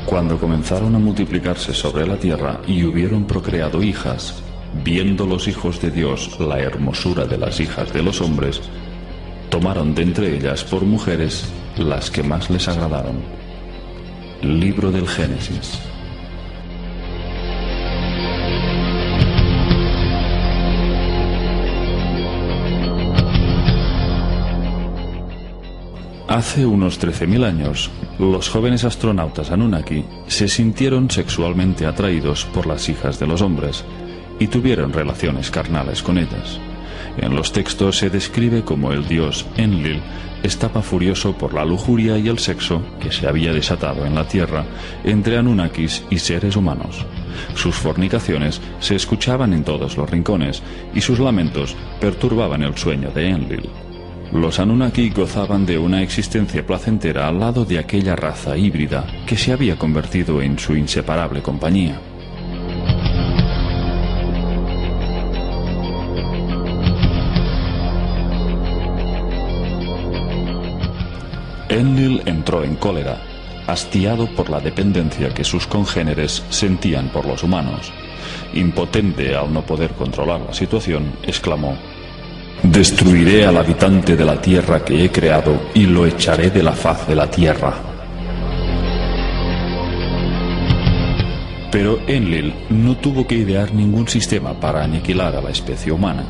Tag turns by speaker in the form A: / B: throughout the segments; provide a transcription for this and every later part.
A: Cuando comenzaron a multiplicarse sobre la tierra y hubieron procreado hijas, viendo los hijos de Dios la hermosura de las hijas de los hombres, tomaron de entre ellas por mujeres las que más les agradaron. Libro del Génesis. Hace unos 13.000 años, los jóvenes astronautas Anunnaki se sintieron sexualmente atraídos por las hijas de los hombres y tuvieron relaciones carnales con ellas. En los textos se describe como el dios Enlil estaba furioso por la lujuria y el sexo que se había desatado en la Tierra entre Anunnakis y seres humanos. Sus fornicaciones se escuchaban en todos los rincones y sus lamentos perturbaban el sueño de Enlil. Los Anunnaki gozaban de una existencia placentera al lado de aquella raza híbrida que se había convertido en su inseparable compañía. Enlil entró en cólera, hastiado por la dependencia que sus congéneres sentían por los humanos. Impotente al no poder controlar la situación, exclamó: «Destruiré al habitante de la tierra que he creado y lo echaré de la faz de la tierra». Pero Enlil no tuvo que idear ningún sistema para aniquilar a la especie humana.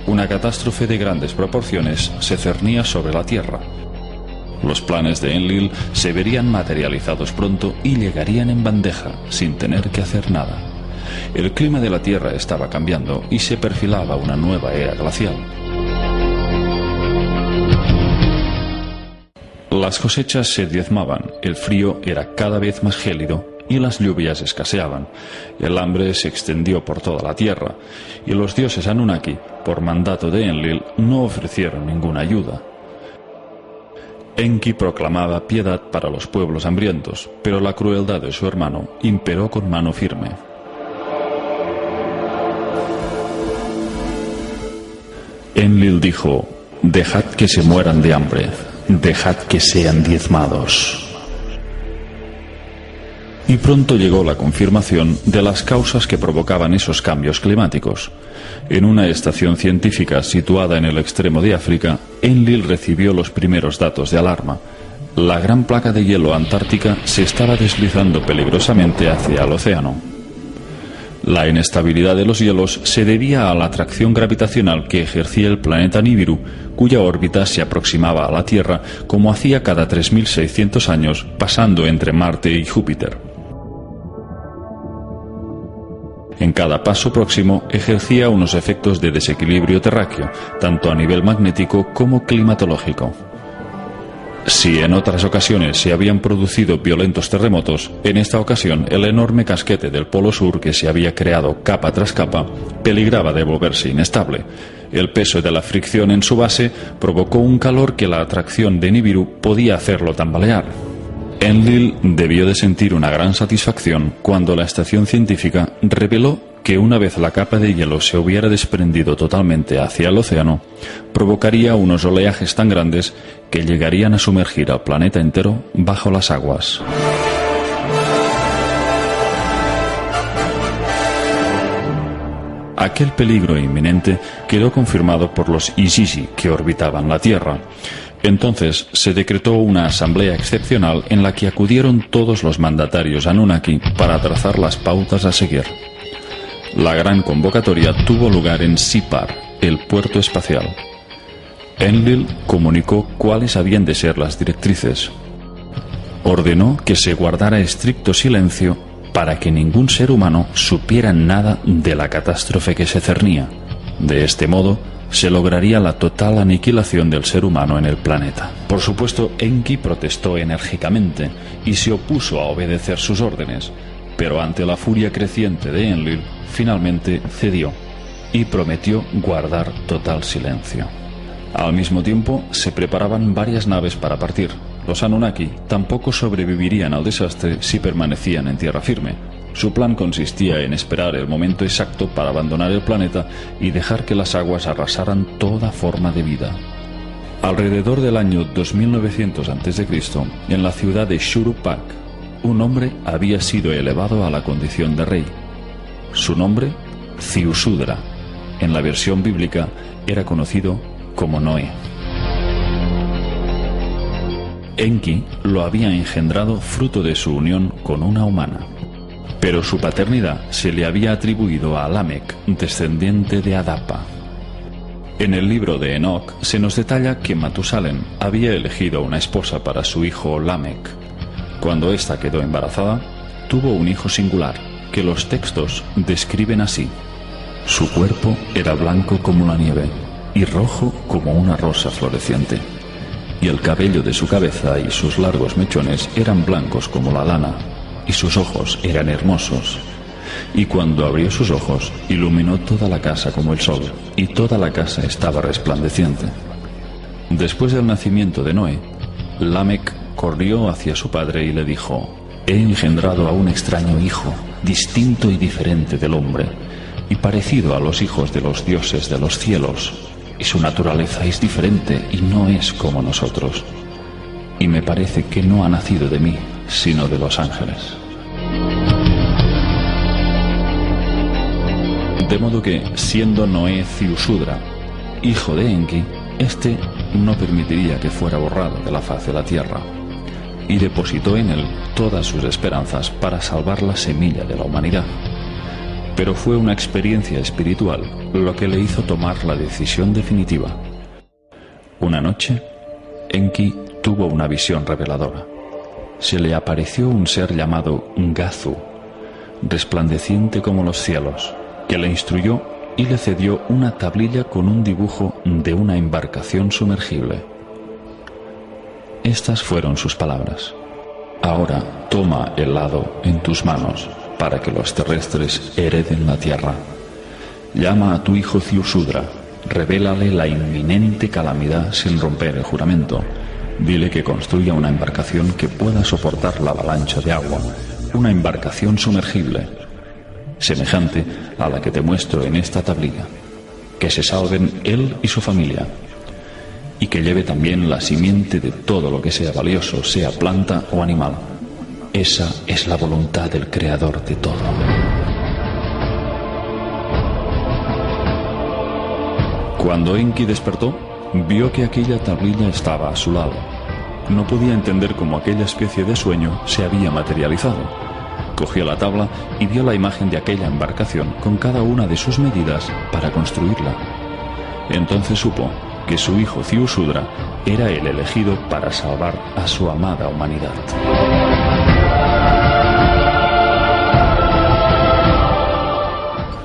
A: Una catástrofe de grandes proporciones se cernía sobre la tierra. Los planes de Enlil se verían materializados pronto y llegarían en bandeja, sin tener que hacer nada. El clima de la Tierra estaba cambiando y se perfilaba una nueva era glacial. Las cosechas se diezmaban, el frío era cada vez más gélido y las lluvias escaseaban. El hambre se extendió por toda la Tierra y los dioses Anunnaki, por mandato de Enlil, no ofrecieron ninguna ayuda. Enki proclamaba piedad para los pueblos hambrientos, pero la crueldad de su hermano imperó con mano firme. Enlil dijo: «Dejad que se mueran de hambre, dejad que sean diezmados». Y pronto llegó la confirmación de las causas que provocaban esos cambios climáticos. En una estación científica situada en el extremo de África, Enlil recibió los primeros datos de alarma. La gran placa de hielo antártica se estaba deslizando peligrosamente hacia el océano. La inestabilidad de los hielos se debía a la atracción gravitacional que ejercía el planeta Nibiru, cuya órbita se aproximaba a la Tierra como hacía cada 3.600 años, pasando entre Marte y Júpiter. En cada paso próximo ejercía unos efectos de desequilibrio terráqueo, tanto a nivel magnético como climatológico. Si en otras ocasiones se habían producido violentos terremotos, en esta ocasión el enorme casquete del Polo Sur que se había creado capa tras capa peligraba de volverse inestable. El peso de la fricción en su base provocó un calor que la atracción de Nibiru podía hacerlo tambalear. Enlil debió de sentir una gran satisfacción cuando la estación científica reveló que una vez la capa de hielo se hubiera desprendido totalmente hacia el océano, provocaría unos oleajes tan grandes que llegarían a sumergir al planeta entero bajo las aguas. Aquel peligro inminente quedó confirmado por los Izizi que orbitaban la Tierra. Entonces se decretó una asamblea excepcional en la que acudieron todos los mandatarios Anunnaki para trazar las pautas a seguir. La gran convocatoria tuvo lugar en Sipar, el puerto espacial. Enlil comunicó cuáles habían de ser las directrices. Ordenó que se guardara estricto silencio para que ningún ser humano supiera nada de la catástrofe que se cernía. De este modo, se lograría la total aniquilación del ser humano en el planeta. Por supuesto, Enki protestó enérgicamente y se opuso a obedecer sus órdenes, pero ante la furia creciente de Enlil, finalmente cedió. y prometió guardar total silencio. Al mismo tiempo, se preparaban varias naves para partir. Los Anunnaki tampoco sobrevivirían al desastre si permanecían en tierra firme. Su plan consistía en esperar el momento exacto para abandonar el planeta y dejar que las aguas arrasaran toda forma de vida. Alrededor del año 2900 a.C., en la ciudad de Shuruppak, un hombre había sido elevado a la condición de rey. Su nombre, Ziusudra. En la versión bíblica era conocido como Noé. Enki lo había engendrado fruto de su unión con una humana, pero su paternidad se le había atribuido a Lamec, descendiente de Adapa. En el libro de Enoch se nos detalla que Matusalén había elegido una esposa para su hijo Lamec. Cuando ésta quedó embarazada, tuvo un hijo singular, que los textos describen así: su cuerpo era blanco como la nieve y rojo como una rosa floreciente, y el cabello de su cabeza y sus largos mechones eran blancos como la lana, y sus ojos eran hermosos. Y cuando abrió sus ojos, iluminó toda la casa como el sol, y toda la casa estaba resplandeciente. Después del nacimiento de Noé, Lamec corrió hacia su padre y le dijo: he engendrado a un extraño hijo, distinto y diferente del hombre, y parecido a los hijos de los dioses de los cielos, y su naturaleza es diferente y no es como nosotros. Y me parece que no ha nacido de mí, sino de los ángeles. De modo que, siendo Noé Ziusudra, hijo de Enki, éste no permitiría que fuera borrado de la faz de la tierra, y depositó en él todas sus esperanzas para salvar la semilla de la humanidad. Pero fue una experiencia espiritual lo que le hizo tomar la decisión definitiva. Una noche, Enki tuvo una visión reveladora. Se le apareció un ser llamado Ngazu, resplandeciente como los cielos, que le instruyó y le cedió una tablilla con un dibujo de una embarcación sumergible. Estas fueron sus palabras: ahora toma el hado en tus manos para que los terrestres hereden la tierra. Llama a tu hijo Ziusudra, revélale la inminente calamidad sin romper el juramento. Dile que construya una embarcación que pueda soportar la avalancha de agua, una embarcación sumergible, semejante a la que te muestro en esta tablilla, que se salven él y su familia, y que lleve también la simiente de todo lo que sea valioso, sea planta o animal. Esa es la voluntad del Creador de todo. Cuando Enki despertó, vio que aquella tablilla estaba a su lado. No podía entender cómo aquella especie de sueño se había materializado. Cogió la tabla y vio la imagen de aquella embarcación con cada una de sus medidas para construirla. Entonces supo que su hijo Ziusudra era el elegido para salvar a su amada humanidad.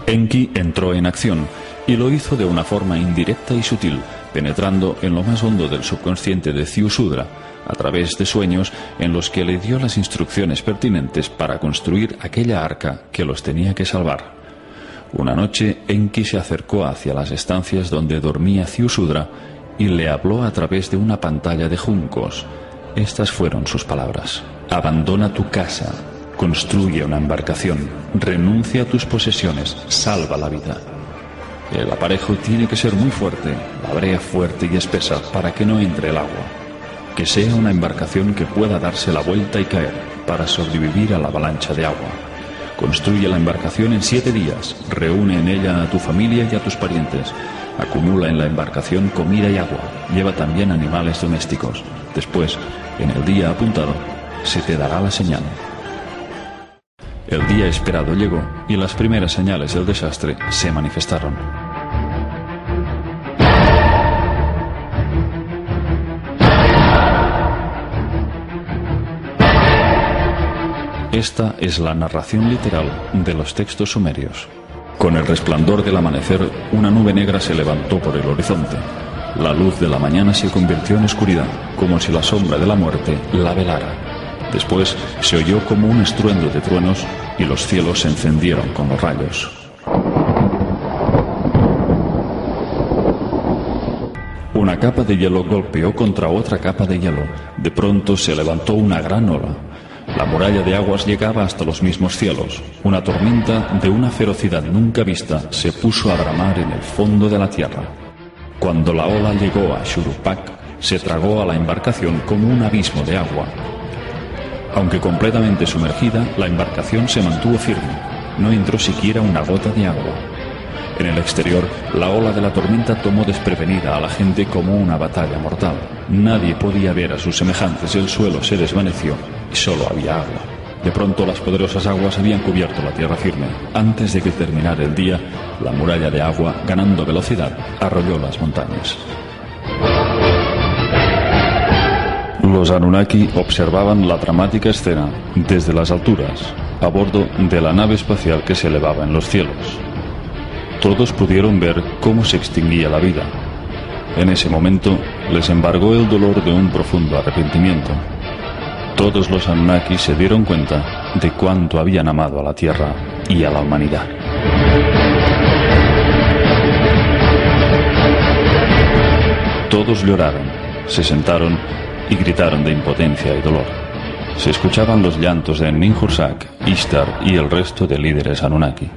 A: Enki entró en acción y lo hizo de una forma indirecta y sutil, penetrando en lo más hondo del subconsciente de Ziusudra, a través de sueños en los que le dio las instrucciones pertinentes para construir aquella arca que los tenía que salvar. Una noche, Enki se acercó hacia las estancias donde dormía Ziusudra y le habló a través de una pantalla de juncos. Estas fueron sus palabras: abandona tu casa, construye una embarcación, renuncia a tus posesiones, salva la vida. El aparejo tiene que ser muy fuerte, la brea fuerte y espesa para que no entre el agua. Que sea una embarcación que pueda darse la vuelta y caer para sobrevivir a la avalancha de agua. Construye la embarcación en 7 días, reúne en ella a tu familia y a tus parientes. Acumula en la embarcación comida y agua, lleva también animales domésticos. Después, en el día apuntado, se te dará la señal. El día esperado llegó y las primeras señales del desastre se manifestaron. Esta es la narración literal de los textos sumerios. Con el resplandor del amanecer, una nube negra se levantó por el horizonte. La luz de la mañana se convirtió en oscuridad, como si la sombra de la muerte la velara. Después se oyó como un estruendo de truenos y los cielos se encendieron con los rayos. Una capa de hielo golpeó contra otra capa de hielo. De pronto se levantó una gran ola. La muralla de aguas llegaba hasta los mismos cielos. Una tormenta de una ferocidad nunca vista se puso a bramar en el fondo de la tierra. Cuando la ola llegó a Shuruppak, se tragó a la embarcación como un abismo de agua. Aunque completamente sumergida, la embarcación se mantuvo firme. No entró siquiera una gota de agua. En el exterior, la ola de la tormenta tomó desprevenida a la gente como una batalla mortal. Nadie podía ver a sus semejantes, el suelo se desvaneció y solo había agua. De pronto las poderosas aguas habían cubierto la tierra firme. Antes de que terminara el día, la muralla de agua, ganando velocidad, arrolló las montañas. Los Anunnaki observaban la dramática escena desde las alturas, a bordo de la nave espacial que se elevaba en los cielos. Todos pudieron ver cómo se extinguía la vida. En ese momento les embargó el dolor de un profundo arrepentimiento. Todos los Anunnaki se dieron cuenta de cuánto habían amado a la Tierra y a la humanidad. Todos lloraron, se sentaron y gritaron de impotencia y dolor. Se escuchaban los llantos de Ninhursag, Ishtar y el resto de líderes Anunnaki.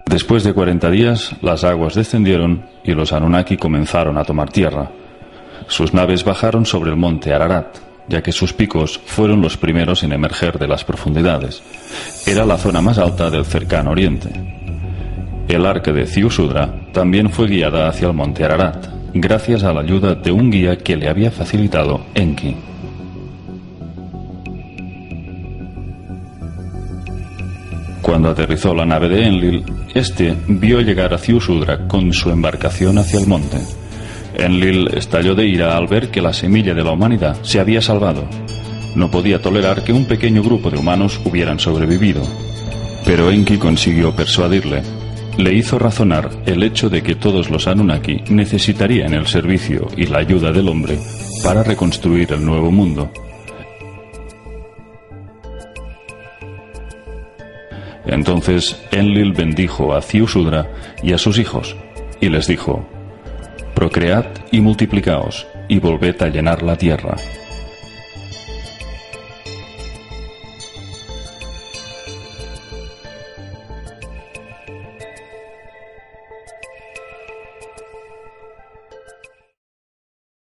A: Después de 40 días, las aguas descendieron y los Anunnaki comenzaron a tomar tierra. Sus naves bajaron sobre el monte Ararat, ya que sus picos fueron los primeros en emerger de las profundidades. Era la zona más alta del cercano oriente. El arca de Ziusudra también fue guiada hacia el monte Ararat, gracias a la ayuda de un guía que le había facilitado Enki. Cuando aterrizó la nave de Enlil, este vio llegar a Ziusudra con su embarcación hacia el monte. Enlil estalló de ira al ver que la semilla de la humanidad se había salvado. No podía tolerar que un pequeño grupo de humanos hubieran sobrevivido. Pero Enki consiguió persuadirle. Le hizo razonar el hecho de que todos los Anunnaki necesitarían el servicio y la ayuda del hombre para reconstruir el nuevo mundo. Entonces Enlil bendijo a Ziusudra y a sus hijos, y les dijo: procread y multiplicaos, y volved a llenar la tierra.